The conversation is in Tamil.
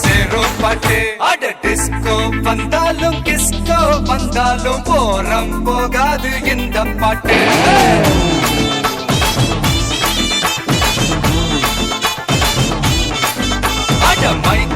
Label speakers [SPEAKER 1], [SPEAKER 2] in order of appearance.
[SPEAKER 1] சேரும் பாட்டு அட டிஸ்கோ வந்தாலும் கிஸ்கோ வந்தாலும் போரம் போகாது இந்த பாட்டு அட மைக்